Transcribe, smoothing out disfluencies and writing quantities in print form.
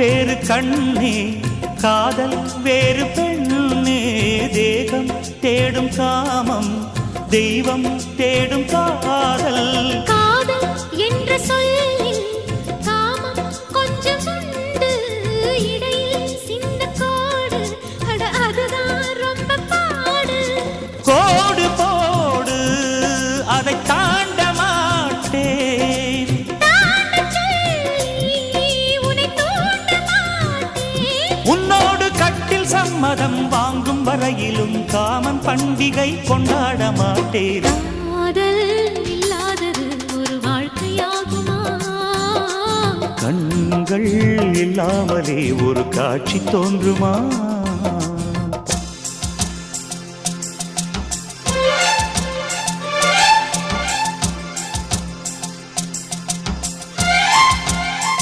வேறு கண்ணே, காதல் வேறு பெண்ணே. தேகம் தேடும் காமம், தெய்வம் தேடும் காதல். காதல் என்ற சொல்லில் காமம் கொஞ்சம் உண்டு. இடையில் சின்ன கோடு, அட அதுதான் ரொம்ப பாடு. கோடு போடு, அதை தாண்ட மாட்டேன். தாண்டச் சொல்லி உன்னை தூண்ட மாட்டேன். உன்னோடு கட்டில் சம்மதம் வாங்கும் வரையிலும் காமன் பண்டிகை கொண்டாட மாட்டேன். காதல் இல்லாதது ஒரு வாழ்க்கையாகுமா? கண்கள் இல்லாமலே ஒரு காட்சி தோன்றுமா?